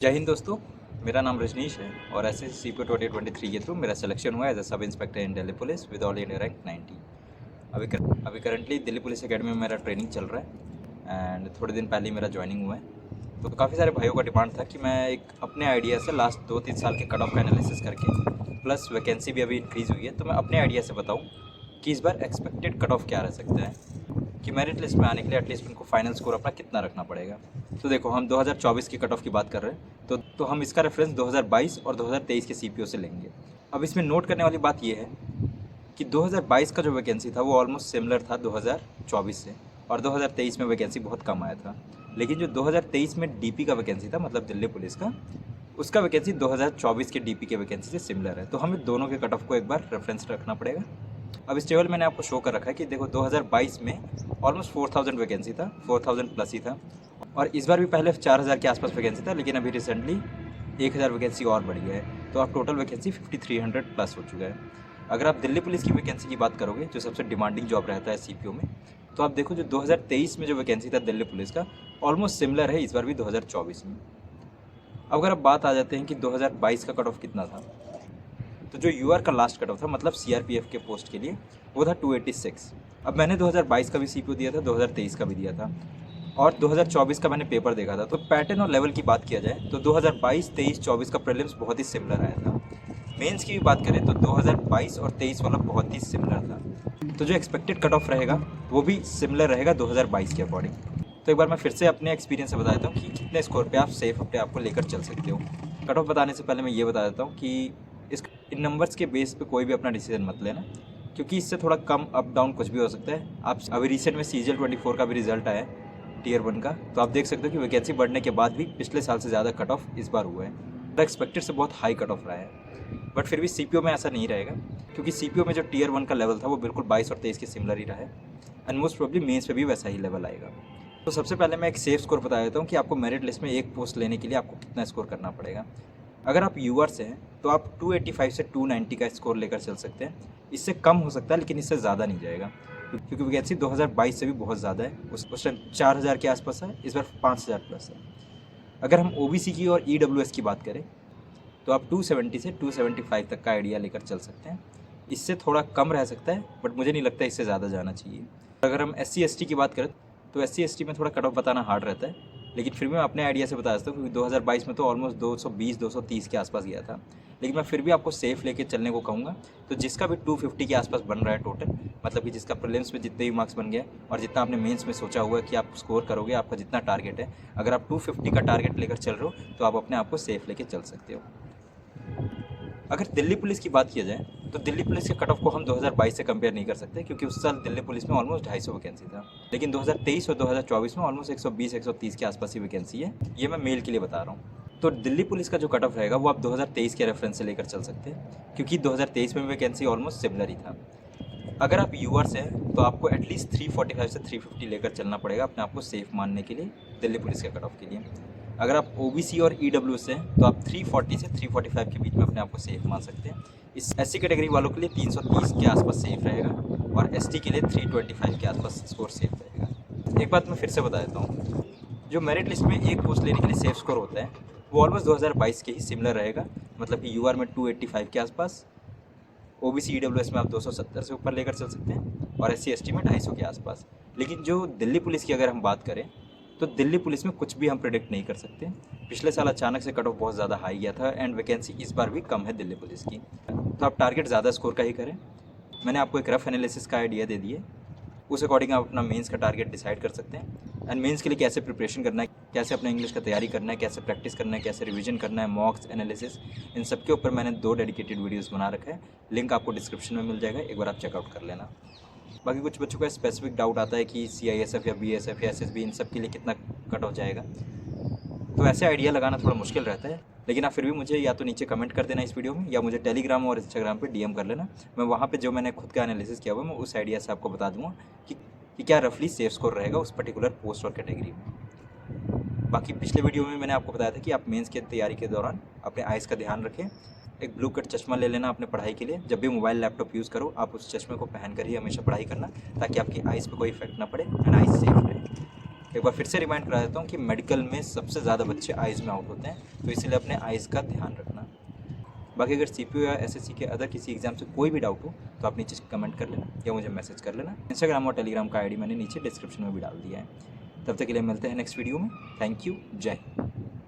जय हिंद दोस्तों। मेरा नाम रजनीश है और एस एस सी पी 2023 के थ्रू मेरा सिलेक्शन हुआ as a sub inspector in Delhi police with all India rank 90। अभी करंटली दिल्ली पुलिस एकेडमी में मेरा ट्रेनिंग चल रहा है एंड थोड़े दिन पहले ही मेरा ज्वाइनिंग हुआ है। तो काफ़ी सारे भाइयों का डिमांड था कि मैं एक अपने आइडिया से लास्ट 2-3 साल के कट ऑफ का एनालिसिस करके प्लस वैकेंसी भी अभी इंक्रीज़ हुई है, तो मैं अपने आइडिया से बताऊँ कि इस बार एक्सपेक्टेड कट ऑफ क्या रह सकता है, कि मेरिट लिस्ट में आने के लिए एटलीस्ट उनको फाइनल स्कोर अपना कितना रखना पड़ेगा। तो देखो, हम 2024 की कट ऑफ की बात कर रहे हैं, तो हम इसका रेफरेंस 2022 और 2023 के सीपीओ से लेंगे। अब इसमें नोट करने वाली बात यह है कि 2022 का जो वैकेंसी था वो ऑलमोस्ट सिमिलर था 2024 से, और 2023 में वैकेंसी बहुत कम आया था। लेकिन जो 2023 में डीपी का वैकेंसी था, मतलब दिल्ली पुलिस का, उसका वैकेंसी 2024 के डीपी के वैकेंसी से सिमिलर है। तो हमें दोनों के कट ऑफ को एक बार रेफरेंस रखना पड़ेगा। अब इस टेबल मैंने आपको शो कर रखा है कि देखो, 2022 में ऑलमोस्ट 4000 वैकेंसी था, 4000 प्लस ही था, और इस बार भी पहले 4000 के आसपास वैकेंसी था, लेकिन अभी रिसेंटली 1000 वैकेंसी और बढ़ गया है। तो अब टोटल वैकेंसी 5300 प्लस हो चुका है। अगर आप दिल्ली पुलिस की वैकेंसी की बात करोगे, जो सबसे डिमांडिंग जॉब रहता है सीपीओ में, तो आप देखो जो 2023 में जो वैकेंसी था दिल्ली पुलिस का, ऑलमोस्ट सिमिलर है इस बार भी 2024 में। अब अगर आप बात आ जाते हैं कि 2022 का कट ऑफ कितना था, तो जो यूआर का लास्ट कट ऑफ था, मतलब सीआरपीएफ के पोस्ट के लिए, वो था 286। अब मैंने 2022 का भी सीपीओ दिया था, 2023 का भी दिया था, और 2024 का मैंने पेपर देखा था। तो पैटर्न और लेवल की बात किया जाए तो 2022, 23, 24 का प्रीलिम्स बहुत ही सिमिलर आया था। मेंस की भी बात करें तो 2022 और 23 वाला बहुत ही सिमिलर था। तो जो एक्सपेक्टेड कट ऑफ रहेगा वो भी सिमिलर रहेगा 2022 के अकॉर्डिंग। तो एक बार मैं फिर से अपने एक्सपीरियंस से बता देता हूँ कि कितने स्कोर पे आप सेफ अपने आप को लेकर चल सकते हो। कट ऑफ बताने से पहले मैं ये बता देता हूँ कि इन नंबर्स के बेस पे कोई भी अपना डिसीजन मत लेना, क्योंकि इससे थोड़ा कम अप डाउन कुछ भी हो सकता है। आप अभी रिसेंट में सीजीएल 24 का भी रिजल्ट आया है टियर 1 का, तो आप देख सकते हो कि वैकेंसी बढ़ने के बाद भी पिछले साल से ज़्यादा कट ऑफ इस बार हुआ है। एक्सपेक्टेड से बहुत हाई कट ऑफ रहा है, बट फिर भी सीपीओ में ऐसा नहीं रहेगा, क्योंकि सीपीओ में जो टियर 1 का लेवल था वो बिल्कुल 22 और 23 के सिमिलर ही रहा है, एंड मोस्ट प्रोबेबली मेंस पे भी वैसा ही लेवल आएगा। तो सबसे पहले मैं एक सेफ स्कोर बता देता हूँ कि आपको मेरिट लिस्ट में एक पोस्ट लेने के लिए आपको कितना स्कोर करना पड़ेगा। अगर आप यूआर से हैं तो आप 285 से 290 का स्कोर लेकर चल सकते हैं। इससे कम हो सकता है, लेकिन इससे ज़्यादा नहीं जाएगा, क्योंकि वैकेंसी 2022 से भी बहुत ज़्यादा है। उस टाइम 4000 के आसपास है, इस बार 5000 प्लस है। अगर हम ओबीसी की और ईडब्ल्यूएस की बात करें तो आप 270 से 275 तक का आइडिया लेकर चल सकते हैं। इससे थोड़ा कम रह सकता है, बट मुझे नहीं लगता इससे ज़्यादा जाना चाहिए। अगर हम SC ST की बात करें तो SC ST में थोड़ा कट ऑफ बताना हार्ड रहता है, लेकिन फिर भी मैं अपने आइडिया से बता देता हूँ, क्योंकि 2022 में तो ऑलमोस्ट 220-230 के आसपास गया था। लेकिन मैं फिर भी आपको सेफ लेके चलने को कहूँगा। तो जिसका भी 250 के आसपास बन रहा है टोटल, मतलब कि जिसका प्रीलिम्स में जितने भी मार्क्स बन गए और जितना आपने मेंस में सोचा हुआ है कि आप स्कोर करोगे, आपका जितना टारगेट है, अगर आप 250 का टारगेट लेकर चल रहे हो तो आप अपने आप को सेफ लेके चल सकते हो। अगर दिल्ली पुलिस की बात किया जाए तो दिल्ली पुलिस के कट ऑफ को हम 2022 से कंपेयर नहीं कर सकते, क्योंकि उस साल दिल्ली पुलिस में ऑलमोस्ट 250 वैकेंसी था। लेकिन 2023 और 2024 में ऑलमोस्ट 120-130 के आसपास ही वैकेंसी है। ये मैं मेल के लिए बता रहा हूँ। तो दिल्ली पुलिस का जो कट ऑफ रहेगा वो आप 2023 के रेफरेंस से लेकर चल सकते हैं, क्योंकि 2023 में वैकेंसी ऑलमोस्ट सिमिलर ही था। अगर आप यूआर से हैं तो आपको एटलीस्ट 345 से 350 लेकर चलना पड़ेगा अपने आप को सेफ मानने के लिए दिल्ली पुलिस के कट ऑफ के लिए। अगर आप ओबीसी और ईडब्ल्यू से हैं तो आप 340 से 345 के बीच में अपने आप को सेफ मान सकते हैं। इस एससी कैटेगरी वालों के लिए 330 के आसपास सेफ रहेगा, और एसटी के लिए 325 के आसपास स्कोर सेफ रहेगा। एक बात मैं फिर से बता देता हूँ, जो मेरिट लिस्ट में एक पोस्ट लेने के लिए सेफ स्कोर होता है वो ऑलमोस्ट 2022 के ही सिमिलर रहेगा, मतलब कि यूआर में 285 के आसपास, ओबीसी ईडब्ल्यूएस में आप 270 से ऊपर लेकर चल सकते हैं, और SC ST में 250 के आसपास। लेकिन जो दिल्ली पुलिस की अगर हम बात करें तो दिल्ली पुलिस में कुछ भी हम प्रेडिक्ट नहीं कर सकते। पिछले साल अचानक से कट ऑफ बहुत ज़्यादा हाई गया था, एंड वैकेंसी इस बार भी कम है दिल्ली पुलिस की। तो आप टारगेट ज़्यादा स्कोर का ही करें। मैंने आपको एक रफ एनालिसिस का आइडिया दे दिए, उस अकॉर्डिंग आप अपना मेंस का टारगेट डिसाइड कर सकते हैं, एंड मेंस के लिए कैसे प्रिपरेशन करना है, कैसे अपना इंग्लिश का तैयारी करना है, कैसे प्रैक्टिस करना है, कैसे रिवीजन करना है, मॉक्स एनालिसिस, इन सब के ऊपर मैंने 2 डेडिकेटेड वीडियोस बना रखा है। लिंक आपको डिस्क्रिप्शन में मिल जाएगा, एक बार आप चेकआउट कर लेना। बाकी कुछ बच्चों का स्पेसिफिक डाउट आता है कि CISF या BSF या SSB इन सब के लिए कितना कट हो जाएगा, तो ऐसे आइडिया लगाना थोड़ा मुश्किल रहता है। लेकिन आप फिर भी मुझे या तो नीचे कमेंट कर देना इस वीडियो में, या मुझे टेलीग्राम और इंस्टाग्राम पे DM कर लेना। मैं वहाँ पे जो मैंने खुद का एनालिसिस किया हुआ मैं उस आइडिया से आपको बता दूँगा कि क्या रफली सेफ स्कोर रहेगा उस पर्टिकुलर पोस्ट और कैटेगरी में। बाकी पिछले वीडियो में मैंने आपको बताया था कि आप मेंस की तैयारी के दौरान अपने आइज़ का ध्यान रखें। एक ब्लू कट चश्मा ले लेना अपने पढ़ाई के लिए। जब भी मोबाइल लैपटॉप यूज़ करो आप उस चश्मे को पहन कर ही हमेशा पढ़ाई करना, ताकि आपकी आइज़ पे कोई इफेक्ट ना पड़े एंड आइज़ सेफ रहे। एक बार फिर से रिमाइंड करा देता हूँ कि मेडिकल में सबसे ज़्यादा बच्चे आइज़ में आउट होते हैं, तो इसलिए अपने आइज़ का ध्यान रखना। बाकी अगर सीपीयू या एसएससी के अदर किसी एग्जाम से कोई भी डाउट हो तो आप नीचे कमेंट कर लेना या मुझे मैसेज कर लेना। इंस्टाग्राम और टेलीग्राम का आईडी मैंने नीचे डिस्क्रिप्शन में भी डाल दिया है। तब तक के लिए मिलते हैं नेक्स्ट वीडियो में। Thank you. जय हिंद।